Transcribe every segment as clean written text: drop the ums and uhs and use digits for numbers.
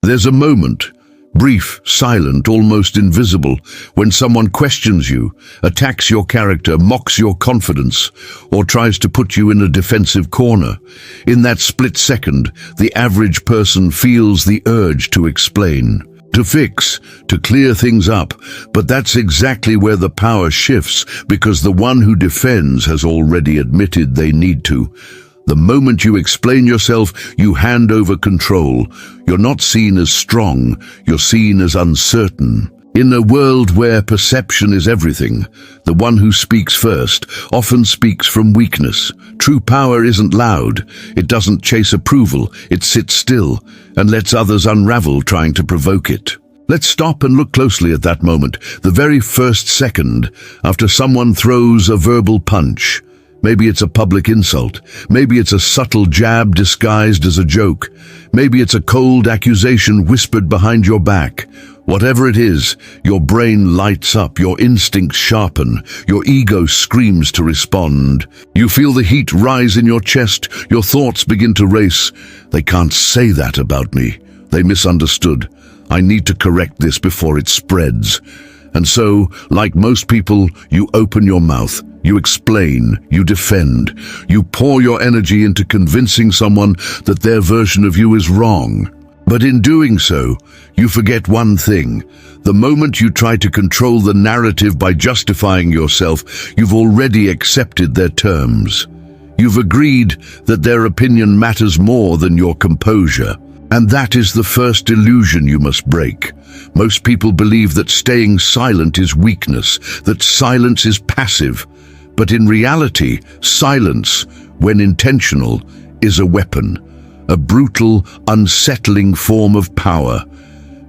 There's a moment, brief, silent, almost invisible, when someone questions you, attacks your character, mocks your confidence, or tries to put you in a defensive corner. In that split second, the average person feels the urge to explain, to fix, to clear things up. But that's exactly where the power shifts, because the one who defends has already admitted they need to. The moment you explain yourself, you hand over control. You're not seen as strong, you're seen as uncertain. In a world where perception is everything, the one who speaks first often speaks from weakness. True power isn't loud. It doesn't chase approval. It sits still and lets others unravel trying to provoke it. Let's stop and look closely at that moment, the very first second after someone throws a verbal punch. Maybe it's a public insult. Maybe it's a subtle jab disguised as a joke. Maybe it's a cold accusation whispered behind your back. Whatever it is, your brain lights up, your instincts sharpen, your ego screams to respond. You feel the heat rise in your chest, your thoughts begin to race. They can't say that about me. They misunderstood. I need to correct this before it spreads. And so, like most people, you open your mouth. You explain, you defend, you pour your energy into convincing someone that their version of you is wrong. But in doing so, you forget one thing. The moment you try to control the narrative by justifying yourself, you've already accepted their terms. You've agreed that their opinion matters more than your composure. And that is the first illusion you must break. Most people believe that staying silent is weakness, that silence is passive. But in reality, silence, when intentional, is a weapon, a brutal, unsettling form of power.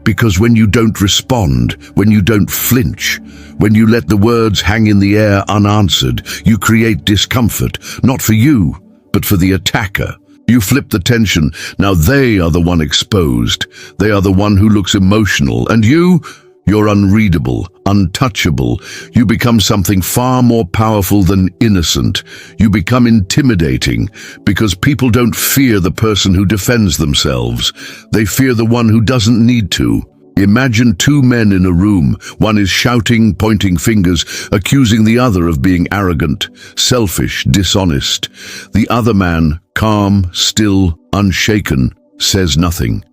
Because when you don't respond, when you don't flinch, when you let the words hang in the air unanswered, you create discomfort, not for you, but for the attacker. You flip the tension. Now they are the one exposed. They are the one who looks emotional. And you're unreadable, untouchable. You become something far more powerful than innocent. You become intimidating because people don't fear the person who defends themselves. They fear the one who doesn't need to. Imagine two men in a room. One is shouting, pointing fingers, accusing the other of being arrogant, selfish, dishonest. The other man, calm, still, unshaken, says nothing.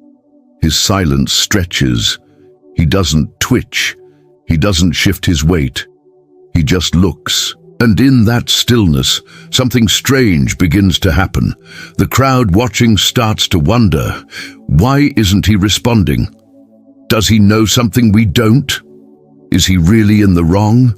His silence stretches. He doesn't twitch. He doesn't shift his weight. He just looks. And in that stillness, something strange begins to happen. The crowd watching starts to wonder, why isn't he responding? Does he know something we don't? Is he really in the wrong?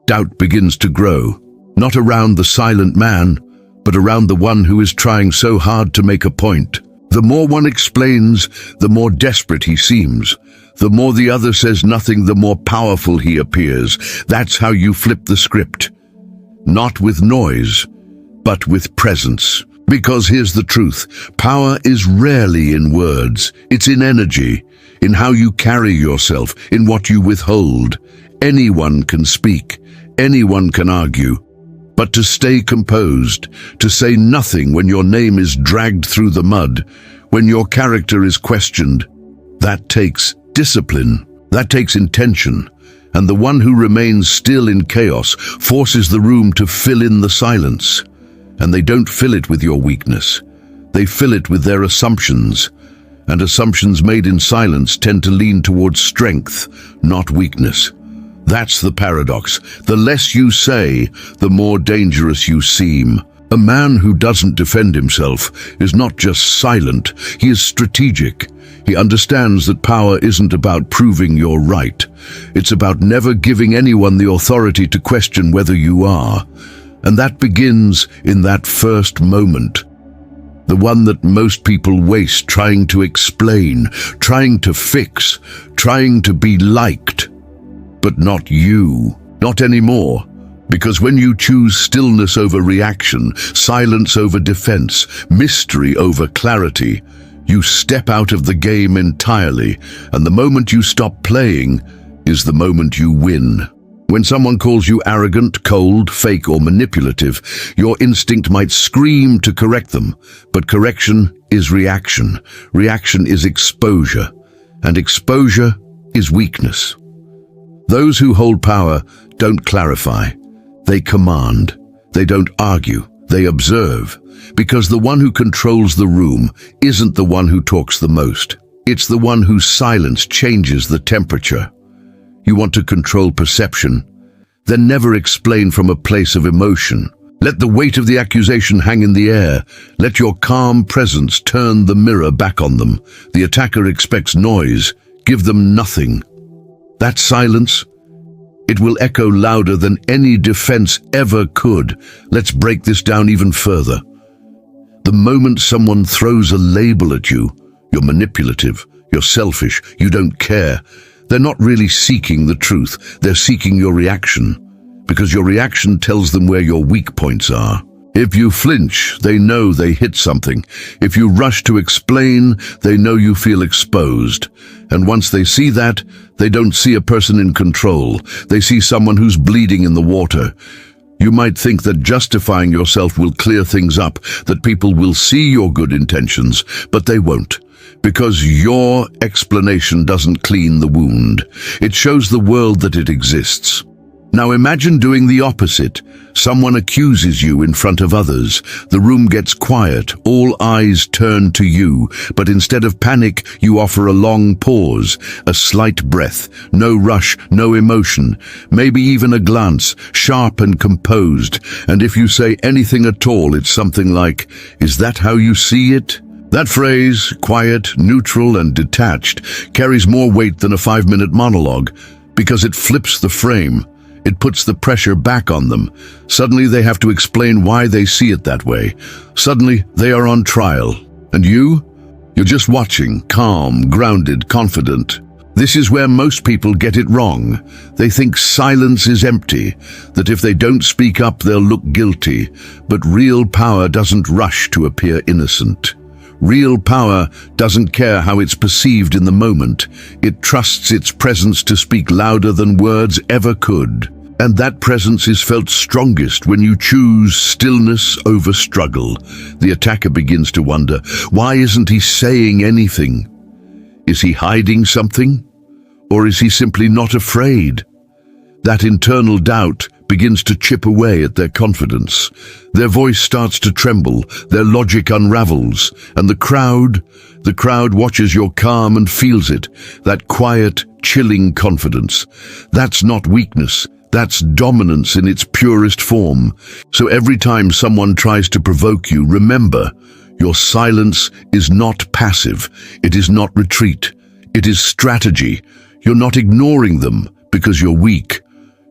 Doubt begins to grow, not around the silent man, but around the one who is trying so hard to make a point. The more one explains, the more desperate he seems. The more the other says nothing, the more powerful he appears. That's how you flip the script. Not with noise, but with presence. Because here's the truth, power is rarely in words. It's in energy, in how you carry yourself, in what you withhold. Anyone can speak, anyone can argue. But to stay composed, to say nothing when your name is dragged through the mud, when your character is questioned, that takes discipline, that takes intention. And the one who remains still in chaos forces the room to fill in the silence. And they don't fill it with your weakness. They fill it with their assumptions. And assumptions made in silence tend to lean towards strength, not weakness. That's the paradox. The less you say, the more dangerous you seem. A man who doesn't defend himself is not just silent, he is strategic. He understands that power isn't about proving you're right. It's about never giving anyone the authority to question whether you are. And that begins in that first moment. The one that most people waste trying to explain, trying to fix, trying to be liked. But not you, not anymore. Because when you choose stillness over reaction, silence over defense, mystery over clarity, you step out of the game entirely, and the moment you stop playing is the moment you win. When someone calls you arrogant, cold, fake, or manipulative, your instinct might scream to correct them, but correction is reaction. Reaction is exposure, and exposure is weakness. Those who hold power don't clarify. They command. They don't argue. They observe. Because the one who controls the room isn't the one who talks the most. It's the one whose silence changes the temperature. You want to control perception? Then never explain from a place of emotion. Let the weight of the accusation hang in the air. Let your calm presence turn the mirror back on them. The attacker expects noise. Give them nothing. That silence, it will echo louder than any defense ever could. Let's break this down even further. The moment someone throws a label at you, you're manipulative, you're selfish, you don't care. They're not really seeking the truth, they're seeking your reaction, because your reaction tells them where your weak points are. If you flinch, they know they hit something. If you rush to explain, they know you feel exposed. And once they see that, they don't see a person in control. They see someone who's bleeding in the water. You might think that justifying yourself will clear things up, that people will see your good intentions, but they won't. Because your explanation doesn't clean the wound. It shows the world that it exists. Now imagine doing the opposite. Someone accuses you in front of others. The room gets quiet, all eyes turn to you, but instead of panic, you offer a long pause, a slight breath, no rush, no emotion, maybe even a glance, sharp and composed. And if you say anything at all, it's something like, "Is that how you see it?" That phrase, quiet, neutral, and detached, carries more weight than a 5-minute monologue, because it flips the frame. It puts the pressure back on them. Suddenly they have to explain why they see it that way. Suddenly they are on trial. And you're just watching, calm, grounded, confident. This is where most people get it wrong. They think silence is empty, that if they don't speak up they'll look guilty. But real power doesn't rush to appear innocent. Real power doesn't care how it's perceived in the moment. It trusts its presence to speak louder than words ever could. And that presence is felt strongest when you choose stillness over struggle. The attacker begins to wonder, why isn't he saying anything? Is he hiding something? Or is he simply not afraid? That internal doubt begins to chip away at their confidence. Their voice starts to tremble, their logic unravels, and the crowd watches your calm and feels it, that quiet, chilling confidence. That's not weakness, that's dominance in its purest form. So every time someone tries to provoke you, remember, your silence is not passive, it is not retreat, it is strategy. You're not ignoring them because you're weak.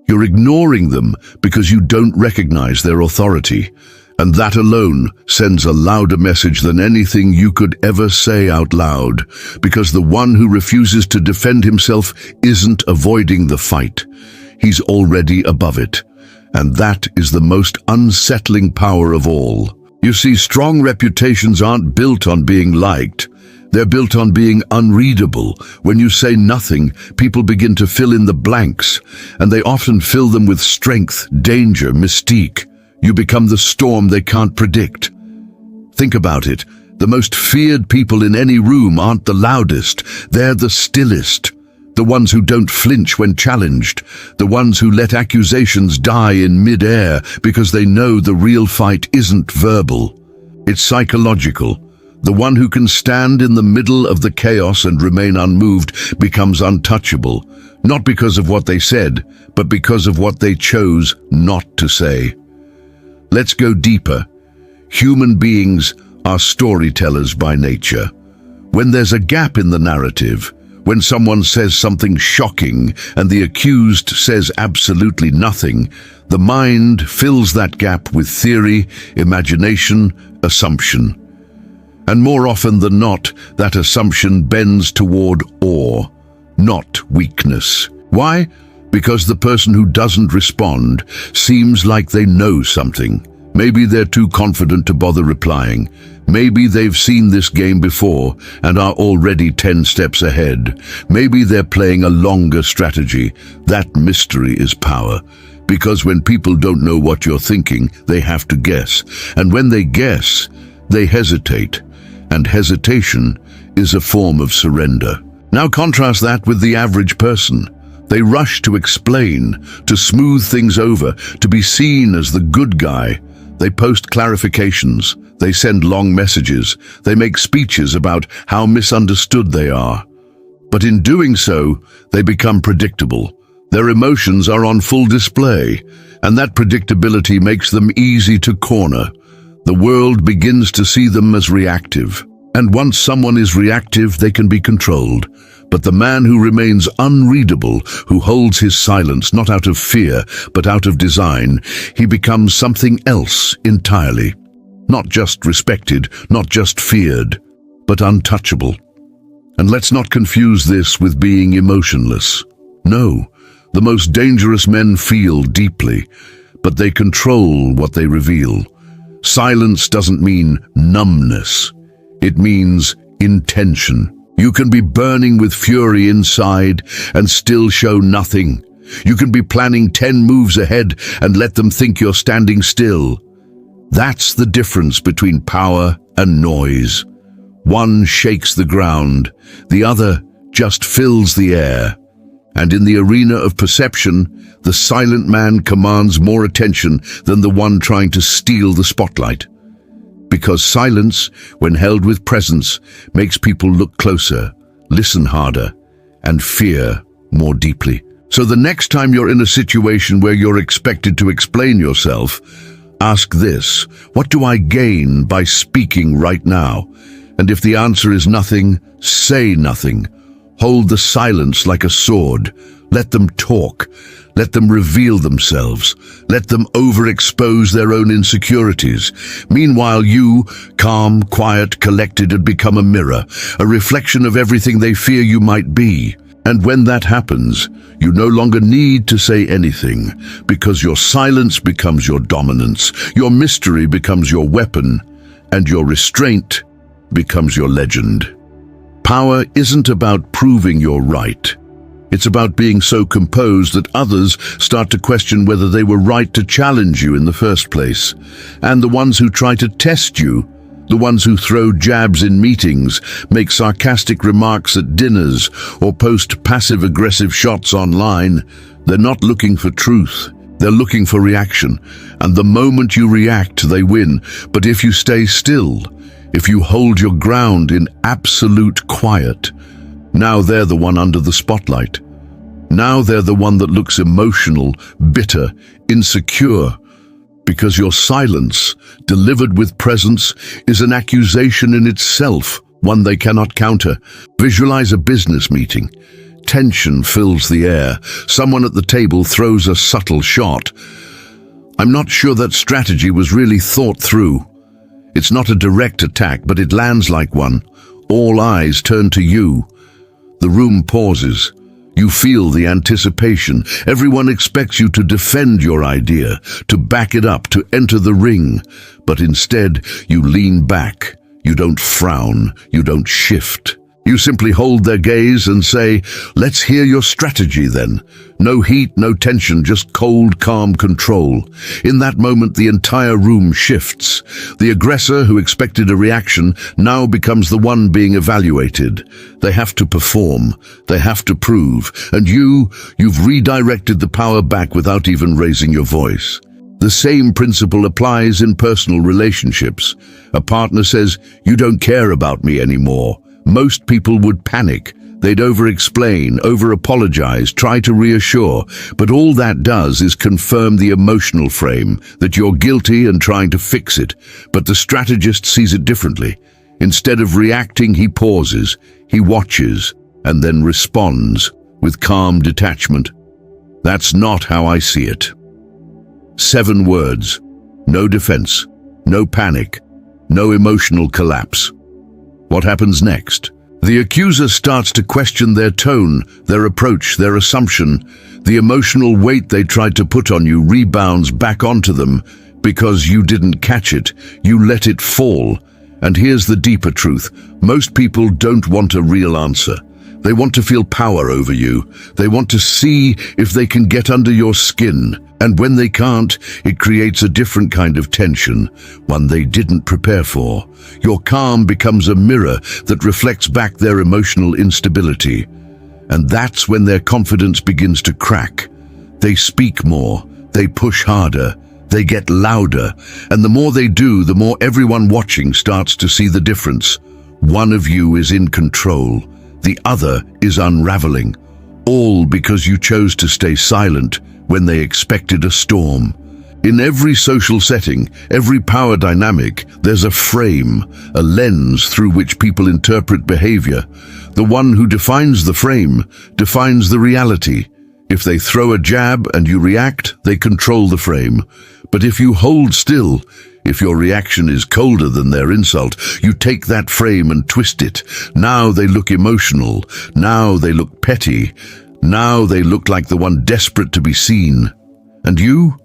You're ignoring them because you don't recognize their authority. And that alone sends a louder message than anything you could ever say out loud, because the one who refuses to defend himself isn't avoiding the fight. He's already above it. And that is the most unsettling power of all. You see, strong reputations aren't built on being liked. They're built on being unreadable. When you say nothing, people begin to fill in the blanks, and they often fill them with strength, danger, mystique. You become the storm they can't predict. Think about it. The most feared people in any room aren't the loudest. They're the stillest. The ones who don't flinch when challenged. The ones who let accusations die in mid-air because they know the real fight isn't verbal. It's psychological. The one who can stand in the middle of the chaos and remain unmoved becomes untouchable, not because of what they said, but because of what they chose not to say. Let's go deeper. Human beings are storytellers by nature. When there's a gap in the narrative, when someone says something shocking and the accused says absolutely nothing, the mind fills that gap with theory, imagination, assumption. And more often than not, that assumption bends toward awe, not weakness. Why? Because the person who doesn't respond seems like they know something. Maybe they're too confident to bother replying. Maybe they've seen this game before and are already 10 steps ahead. Maybe they're playing a longer strategy. That mystery is power. Because when people don't know what you're thinking, they have to guess. And when they guess, they hesitate. And hesitation is a form of surrender. Now contrast that with the average person. They rush to explain, to smooth things over, to be seen as the good guy. They post clarifications. They send long messages. They make speeches about how misunderstood they are. But in doing so, they become predictable. Their emotions are on full display, and that predictability makes them easy to corner. The world begins to see them as reactive. And once someone is reactive, they can be controlled. But the man who remains unreadable, who holds his silence not out of fear, but out of design, he becomes something else entirely. Not just respected, not just feared, but untouchable. And let's not confuse this with being emotionless. No, the most dangerous men feel deeply, but they control what they reveal. Silence doesn't mean numbness. It means intention. You can be burning with fury inside and still show nothing. You can be planning 10 moves ahead and let them think you're standing still. That's the difference between power and noise. One shakes the ground, the other just fills the air. And in the arena of perception, the silent man commands more attention than the one trying to steal the spotlight. Because silence, when held with presence, makes people look closer, listen harder, and fear more deeply. So the next time you're in a situation where you're expected to explain yourself, ask this: what do I gain by speaking right now? And if the answer is nothing, say nothing. Hold the silence like a sword. Let them talk. Let them reveal themselves. Let them overexpose their own insecurities. Meanwhile, you, calm, quiet, collected, had become a mirror, a reflection of everything they fear you might be. And when that happens, you no longer need to say anything, because your silence becomes your dominance, your mystery becomes your weapon, and your restraint becomes your legend. Power isn't about proving you're right. It's about being so composed that others start to question whether they were right to challenge you in the first place. And the ones who try to test you, the ones who throw jabs in meetings, make sarcastic remarks at dinners, or post passive-aggressive shots online, they're not looking for truth. They're looking for reaction. And the moment you react, they win. But if you stay still, if you hold your ground in absolute quiet, now they're the one under the spotlight. Now they're the one that looks emotional, bitter, insecure. Because your silence, delivered with presence, is an accusation in itself, one they cannot counter. Visualize a business meeting. Tension fills the air. Someone at the table throws a subtle shot. I'm not sure that strategy was really thought through. It's not a direct attack, but it lands like one. All eyes turn to you. The room pauses. You feel the anticipation. Everyone expects you to defend your idea, to back it up, to enter the ring. But instead, you lean back. You don't frown. You don't shift. You simply hold their gaze and say, "Let's hear your strategy then." No heat, no tension, just cold, calm control. In that moment, the entire room shifts. The aggressor who expected a reaction now becomes the one being evaluated. They have to perform. They have to prove. And you've redirected the power back without even raising your voice. The same principle applies in personal relationships. A partner says, "You don't care about me anymore." Most people would panic. They'd over-explain, over-apologize, try to reassure. But all that does is confirm the emotional frame, that you're guilty and trying to fix it. But the strategist sees it differently. Instead of reacting, he pauses, he watches, and then responds with calm detachment. That's not how I see it. 7 words. No defense, no panic, no emotional collapse. What happens next? The accuser starts to question their tone, their approach, their assumption. The emotional weight they tried to put on you rebounds back onto them because you didn't catch it, you let it fall. And here's the deeper truth. Most people don't want a real answer. They want to feel power over you. They want to see if they can get under your skin. And when they can't, it creates a different kind of tension, one they didn't prepare for. Your calm becomes a mirror that reflects back their emotional instability. And that's when their confidence begins to crack. They speak more, they push harder, they get louder, and the more they do, the more everyone watching starts to see the difference. One of you is in control, the other is unraveling, all because you chose to stay silent when they expected a storm. In every social setting, every power dynamic, there's a frame, a lens through which people interpret behavior. The one who defines the frame defines the reality. If they throw a jab and you react, they control the frame. But if you hold still, if your reaction is colder than their insult, you take that frame and twist it. Now they look emotional. Now they look petty. Now they look like the one desperate to be seen. And you?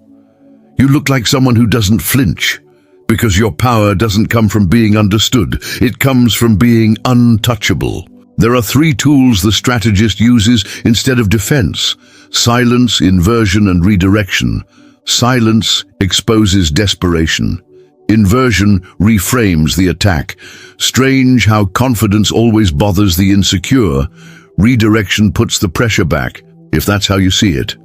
You look like someone who doesn't flinch. Because your power doesn't come from being understood. It comes from being untouchable. There are 3 tools the strategist uses instead of defense: silence, inversion, and redirection. Silence exposes desperation. Inversion reframes the attack. Strange how confidence always bothers the insecure. Redirection puts the pressure back, if that's how you see it.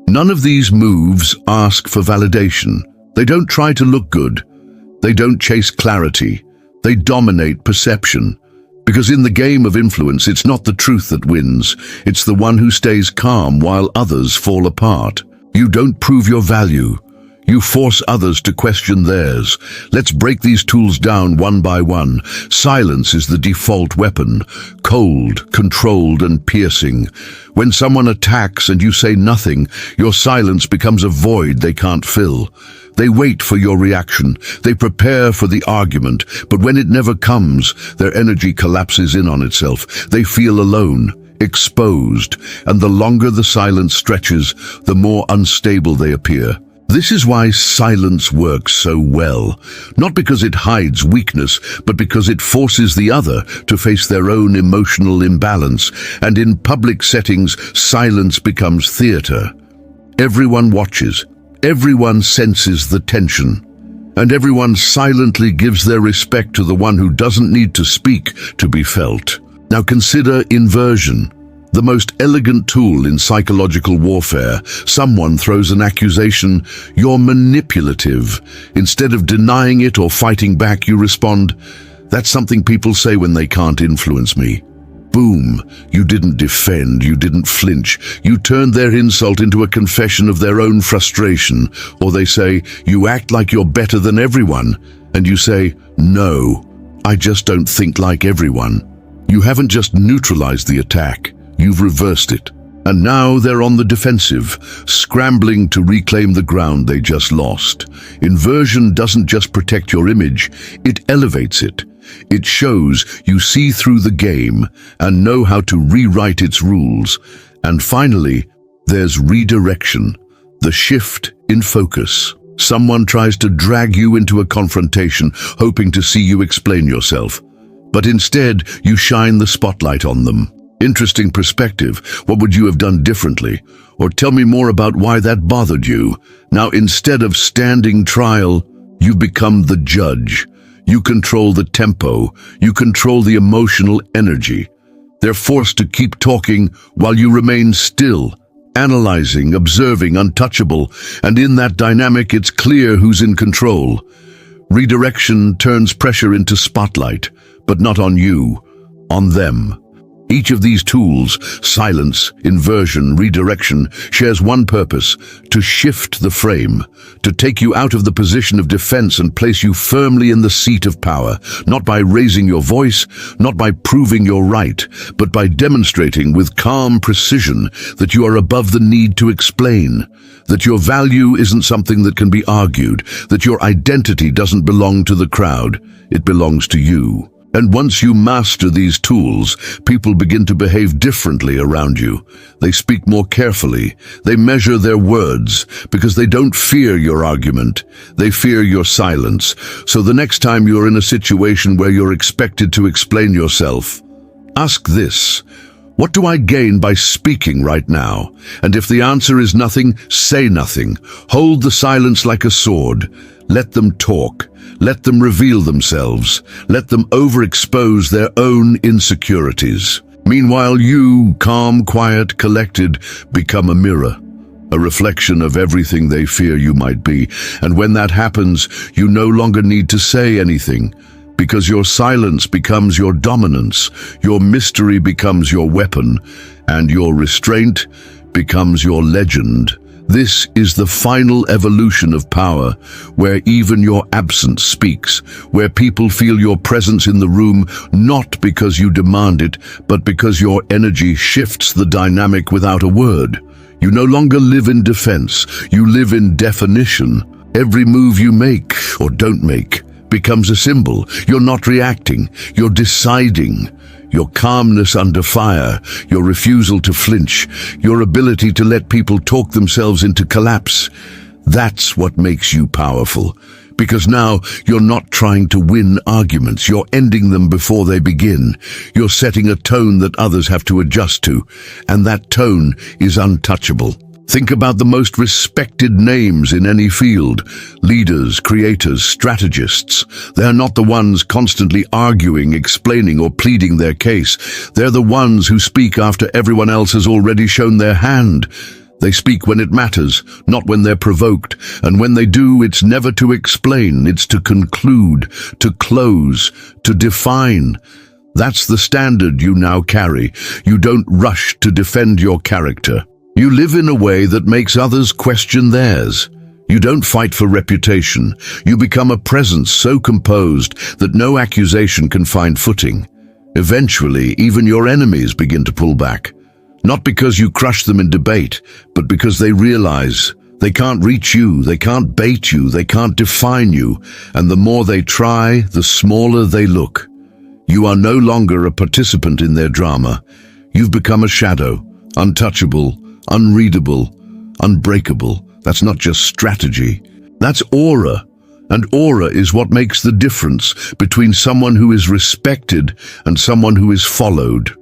None of these moves ask for validation. They don't try to look good. They don't chase clarity. They dominate perception. Because in the game of influence, it's not the truth that wins. It's the one who stays calm while others fall apart. You don't prove your value. You force others to question theirs. Let's break these tools down one by one. Silence is the default weapon, cold, controlled, and piercing. When someone attacks and you say nothing, your silence becomes a void they can't fill. They wait for your reaction. They prepare for the argument. But when it never comes, their energy collapses in on itself. They feel alone, exposed, and the longer the silence stretches, the more unstable they appear. This is why silence works so well. Not because it hides weakness, but because it forces the other to face their own emotional imbalance. And in public settings, silence becomes theater. Everyone watches. Everyone senses the tension. And everyone silently gives their respect to the one who doesn't need to speak to be felt. Now consider inversion. The most elegant tool in psychological warfare. Someone throws an accusation, you're manipulative. Instead of denying it or fighting back, you respond, that's something people say when they can't influence me. Boom, you didn't defend, you didn't flinch. You turned their insult into a confession of their own frustration. Or they say, you act like you're better than everyone. And you say, no, I just don't think like everyone. You haven't just neutralized the attack. You've reversed it. And now they're on the defensive, scrambling to reclaim the ground they just lost. Inversion doesn't just protect your image, it elevates it. It shows you see through the game and know how to rewrite its rules. And finally, there's redirection, the shift in focus. Someone tries to drag you into a confrontation, hoping to see you explain yourself. But instead, you shine the spotlight on them. Interesting perspective. What would you have done differently? Or tell me more about why that bothered you. Now, instead of standing trial, you become the judge. You control the tempo. You control the emotional energy. They're forced to keep talking while you remain still, analyzing, observing, untouchable. And in that dynamic, it's clear who's in control. Redirection turns pressure into spotlight, but not on you, on them. Each of these tools, silence, inversion, redirection, shares one purpose: to shift the frame, to take you out of the position of defense and place you firmly in the seat of power, not by raising your voice, not by proving you're right, but by demonstrating with calm precision that you are above the need to explain, that your value isn't something that can be argued, that your identity doesn't belong to the crowd, it belongs to you. And once you master these tools, people begin to behave differently around you. They speak more carefully. They measure their words because they don't fear your argument. They fear your silence. So the next time you're in a situation where you're expected to explain yourself, ask this: what do I gain by speaking right now? And if the answer is nothing, say nothing. Hold the silence like a sword. Let them talk. Let them reveal themselves. Let them overexpose their own insecurities. Meanwhile, you, calm, quiet, collected, become a mirror, a reflection of everything they fear you might be. And when that happens, you no longer need to say anything, because your silence becomes your dominance, your mystery becomes your weapon, and your restraint becomes your legend. This is the final evolution of power, where even your absence speaks, where people feel your presence in the room, not because you demand it, but because your energy shifts the dynamic without a word. You no longer live in defense, you live in definition. Every move you make, or don't make, becomes a symbol. You're not reacting, you're deciding. Your calmness under fire, your refusal to flinch, your ability to let people talk themselves into collapse. That's what makes you powerful. Because now you're not trying to win arguments, you're ending them before they begin. You're setting a tone that others have to adjust to, and that tone is untouchable. Think about the most respected names in any field: leaders, creators, strategists. They're not the ones constantly arguing, explaining, or pleading their case. They're the ones who speak after everyone else has already shown their hand. They speak when it matters, not when they're provoked. And when they do, it's never to explain, it's to conclude, to close, to define. That's the standard you now carry. You don't rush to defend your character. You live in a way that makes others question theirs. You don't fight for reputation. You become a presence so composed that no accusation can find footing. Eventually, even your enemies begin to pull back. Not because you crush them in debate, but because they realize they can't reach you, they can't bait you, they can't define you, and the more they try, the smaller they look. You are no longer a participant in their drama. You've become a shadow, untouchable, unreadable, unbreakable. That's not just strategy. That's aura. And aura is what makes the difference between someone who is respected and someone who is followed.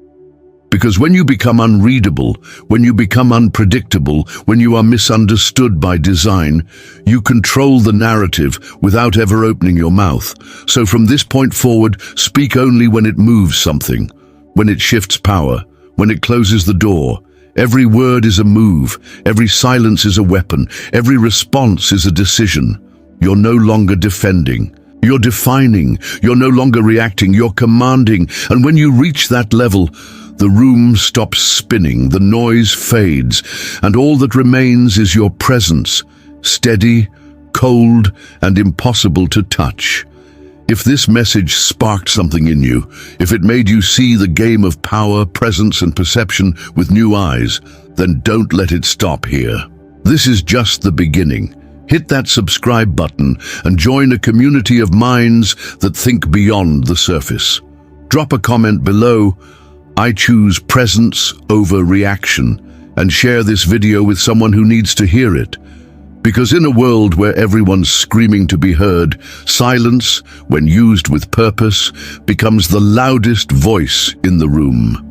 Because when you become unreadable, when you become unpredictable, when you are misunderstood by design, you control the narrative without ever opening your mouth. So from this point forward, speak only when it moves something, when it shifts power, when it closes the door. Every word is a move, every silence is a weapon, every response is a decision. You're no longer defending. You're defining. You're no longer reacting. You're commanding. And when you reach that level, the room stops spinning, the noise fades, and all that remains is your presence, steady, cold, and impossible to touch. If this message sparked something in you, if it made you see the game of power, presence, and perception with new eyes, then don't let it stop here. This is just the beginning. Hit that subscribe button and join a community of minds that think beyond the surface. Drop a comment below. I choose presence over reaction, and share this video with someone who needs to hear it. Because in a world where everyone's screaming to be heard, silence, when used with purpose, becomes the loudest voice in the room.